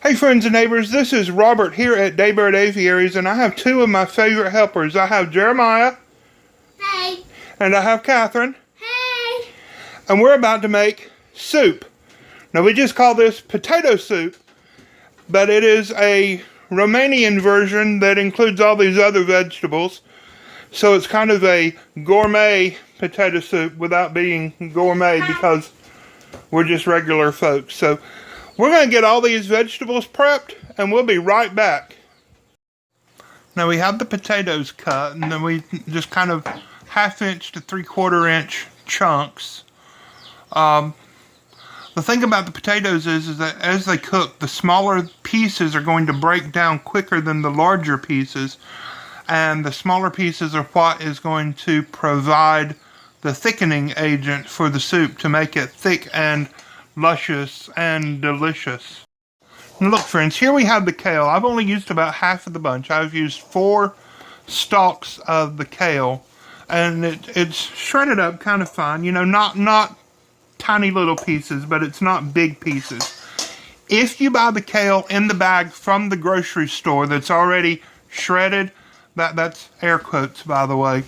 Hey friends and neighbors, this is Robert here at Daybird Aviaries, and I have two of my favorite helpers. I have Jeremiah. Hey. And I have Catherine. Hey. And we're about to make soup. Now we just call this potato soup, but it is a Romanian version that includes all these other vegetables. So it's kind of a gourmet potato soup without being gourmet because we're just regular folks. So we're going to get all these vegetables prepped, and we'll be right back. Now we have the potatoes cut, and then we just kind of 1/2 inch to 3/4 inch chunks. The thing about the potatoes is that as they cook, the smaller pieces are going to break down quicker than the larger pieces, and the smaller pieces are what is going to provide the thickening agent for the soup to make it thick and luscious and delicious. And look friends, here we have the kale. I've only used about half of the bunch. I've used 4 stalks of the kale, and it's shredded up kind of fine. You know, not tiny little pieces, but it's not big pieces. If you buy the kale in the bag from the grocery store that's already shredded, that's air quotes by the way,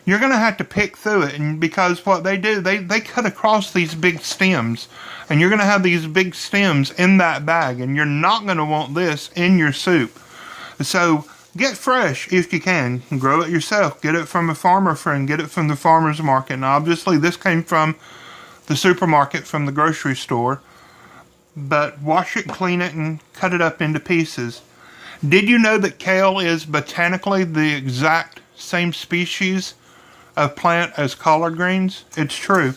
you're going to have to pick through it, and because what they do, they cut across these big stems, and you're going to have these big stems in that bag, and you're not going to want this in your soup. So get fresh if you can. Grow it yourself. Get it from a farmer friend. Get it from the farmer's market. Now obviously this came from the supermarket, from the grocery store, but wash it, clean it, and cut it up into pieces. Did you know that kale is botanically the exact same species of plant as collard greens? It's true.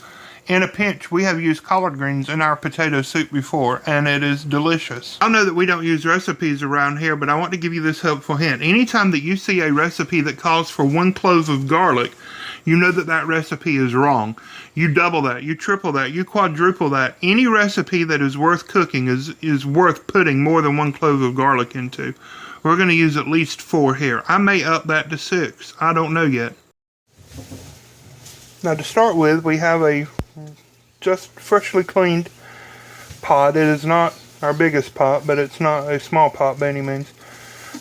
In a pinch, we have used collard greens in our potato soup before, and it is delicious. I know that we don't use recipes around here, but I want to give you this helpful hint. Anytime that you see a recipe that calls for 1 clove of garlic, you know that that recipe is wrong. You double that, you triple that, you quadruple that. Any recipe that is worth cooking is worth putting more than 1 clove of garlic into. We're going to use at least 4 here. I may up that to 6. I don't know yet. Now to start with, we have a just freshly cleaned pot. It is not our biggest pot, but it's not a small pot by any means.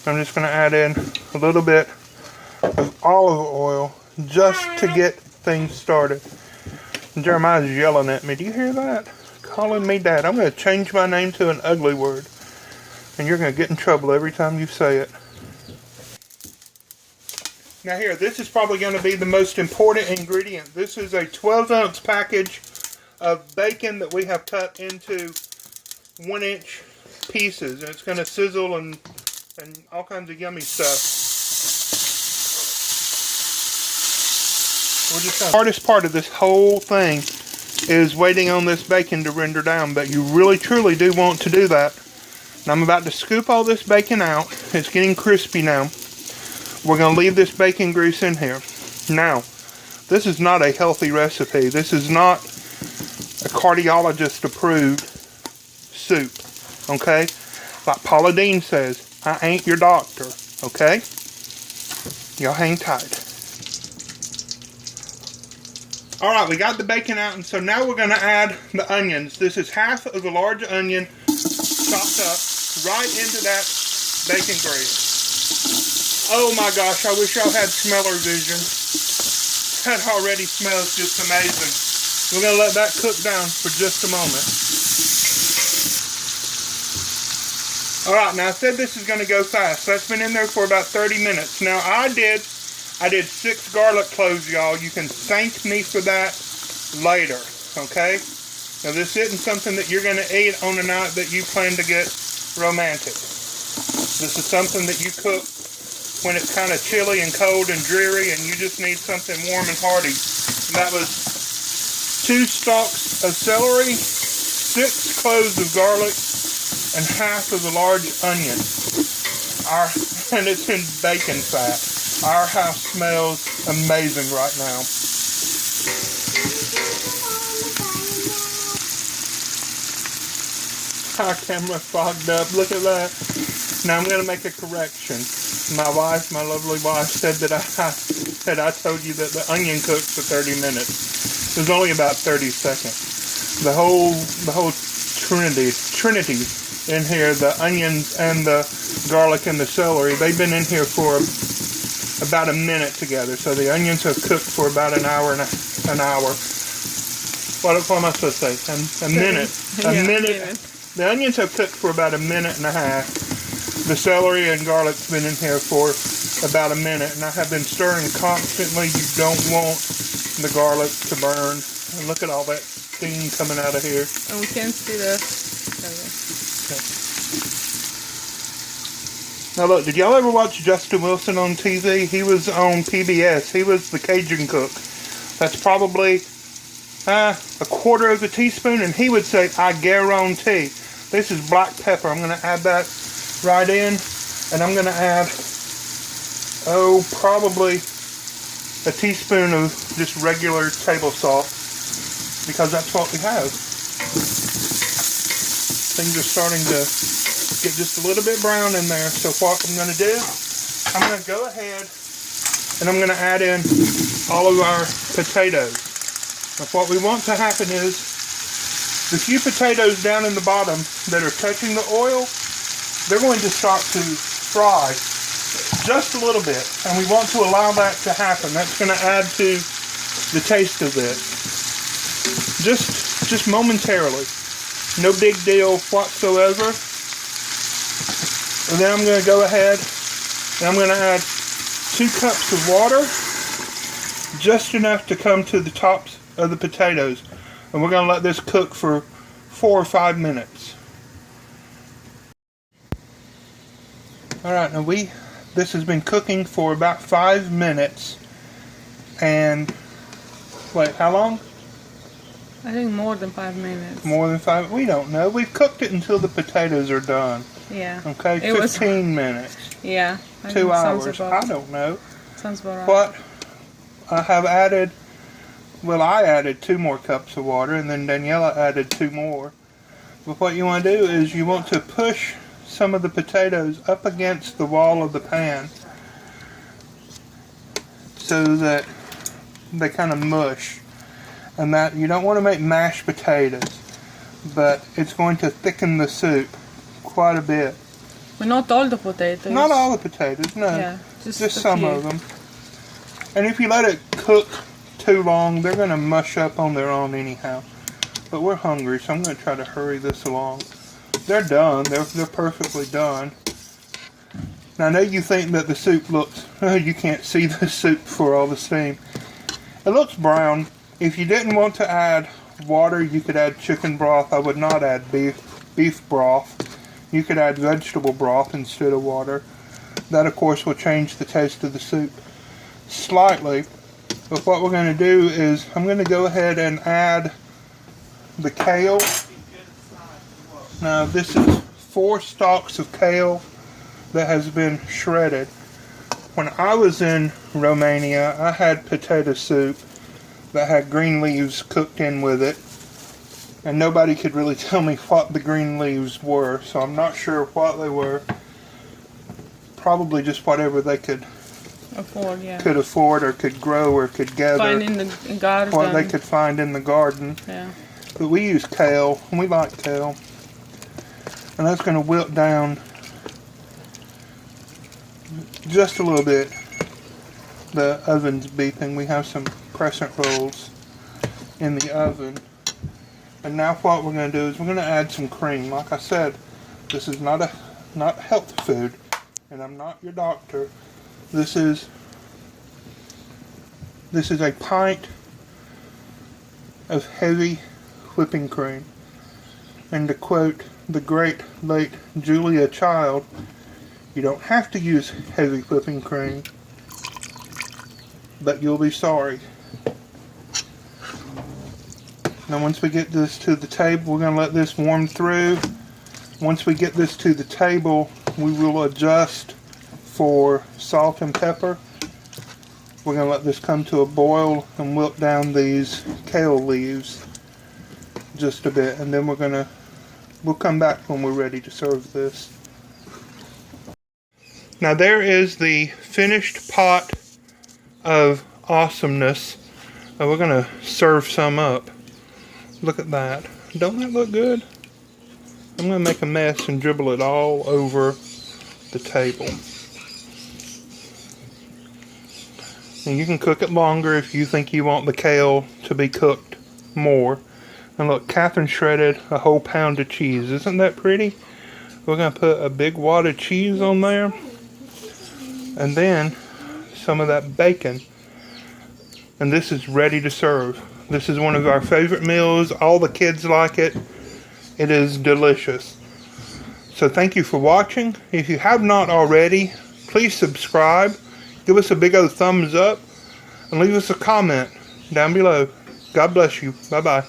I'm just going to add in a little bit of olive oil just to get things started. And Jeremiah's yelling at me. Do you hear that? Calling me Dad. I'm going to change my name to an ugly word, and you're going to get in trouble every time you say it. Now here, this is probably going to be the most important ingredient. This is a 12-ounce package of bacon that we have cut into 1-inch pieces. And it's going to sizzle and all kinds of yummy stuff. The hardest part of this whole thing is waiting on this bacon to render down, but you really truly do want to do that. And I'm about to scoop all this bacon out. It's getting crispy now. We're going to leave this bacon grease in here. Now, this is not a healthy recipe. This is not a cardiologist approved soup, okay? Like Paula Deen says, I ain't your doctor, okay? Y'all hang tight. Alright, we got the bacon out, and so now we're going to add the onions. This is 1/2 of a large onion chopped up right into that bacon grease. Oh my gosh, I wish y'all had smeller vision. That already smells just amazing. We're going to let that cook down for just a moment. Alright, now I said this is going to go fast. That's been in there for about 30 minutes. Now I did 6 garlic cloves, y'all. You can thank me for that later, okay? Now this isn't something that you're going to eat on a night that you plan to get romantic. This is something that you cook when it's kind of chilly and cold and dreary and you just need something warm and hearty. And that was 2 stalks of celery, 6 cloves of garlic, and 1/2 of a large onion. And it's in bacon fat. Our house smells amazing right now. Our camera fogged up. Look at that. Now I'm going to make a correction. My lovely wife, said that I told you that the onion cooks for 30 minutes. It was only about 30 seconds. The whole Trinity in here, the onions and the garlic and the celery. They've been in here for about a minute together. So the onions have cooked for about an hour and an hour. What am I supposed to say? A minute. A minute. The onions have cooked for about a minute and a half. The celery and garlic's been in here for about a minute, and I have been stirring constantly. You don't want the garlic to burn. And look at all that steam coming out of here. And we can see the... Now look, did y'all ever watch Justin Wilson on TV? He was on PBS. He was the Cajun cook. That's probably a quarter of a teaspoon, and he would say, I guarantee. This is black pepper. I'm going to add that right in, and I'm going to add, probably a teaspoon of just regular table salt, because that's what we have. Things are starting to get just a little bit brown in there. So what I'm going to do, I'm going to go ahead and I'm going to add in all of our potatoes. Now what we want to happen is the few potatoes down in the bottom that are touching the oil, they're going to start to fry just a little bit, and we want to allow that to happen. That's going to add to the taste of this. Just momentarily. No big deal whatsoever. And then I'm going to go ahead and I'm going to add 2 cups of water, just enough to come to the tops of the potatoes. And we're going to let this cook for 4 or 5 minutes. Alright, now this has been cooking for about 5 minutes. And, wait, how long? I think more than 5 minutes. More than 5? We don't know. We've cooked it until the potatoes are done. Yeah. Okay, 15 minutes. Yeah. 2 hours. I don't know. Sounds about right. What I have added, well, I added 2 more cups of water, and then Daniela added 2 more. But what you want to do is you want to push some of the potatoes up against the wall of the pan so that they kind of mush. And that you don't want to make mashed potatoes, but it's going to thicken the soup quite a bit. But not all the potatoes. Not all the potatoes, no. Yeah, just some of them. And if you let it cook too long, they're going to mush up on their own anyhow. But we're hungry, so I'm going to try to hurry this along. They're done. They're perfectly done. Now I know you think that the soup looks... you can't see the soup for all the steam. It looks brown. If you didn't want to add water, you could add chicken broth. I would not add beef broth. You could add vegetable broth instead of water. That, of course, will change the taste of the soup slightly. But what we're going to do is I'm going to go ahead and add the kale. Now, this is 4 stalks of kale that has been shredded. When I was in Romania, I had potato soup that had green leaves cooked in with it, and nobody could really tell me what the green leaves were, so I'm not sure what they were. Probably just whatever they could afford, yeah. Could afford or could grow or could gather. Find in the garden. What they could find in the garden. Yeah. But we use kale, and we like kale. And that's going to wilt down just a little bit. The oven's beeping. We have some crescent rolls in the oven. And now what we're going to do is we're going to add some cream. Like I said, this is not health food, and I'm not your doctor. This is a pint of heavy whipping cream. And to quote the great late Julia Child, you don't have to use heavy whipping cream, but you'll be sorry. Now once we get this to the table, we're going to let this warm through. Once we get this to the table, we will adjust for salt and pepper. We're going to let this come to a boil and wilt down these kale leaves just a bit, and then we'll come back when we're ready to serve this. Now there is the finished pot of awesomeness. We're going to serve some up. Look at that. Don't that look good? I'm going to make a mess and dribble it all over the table. And you can cook it longer if you think you want the kale to be cooked more. And look, Catherine shredded a whole pound of cheese. Isn't that pretty? We're going to put a big wad of cheese on there. And then some of that bacon. And this is ready to serve. This is one of our favorite meals. All the kids like it. It is delicious. So thank you for watching. If you have not already, please subscribe. Give us a big old thumbs up. And leave us a comment down below. God bless you. Bye-bye.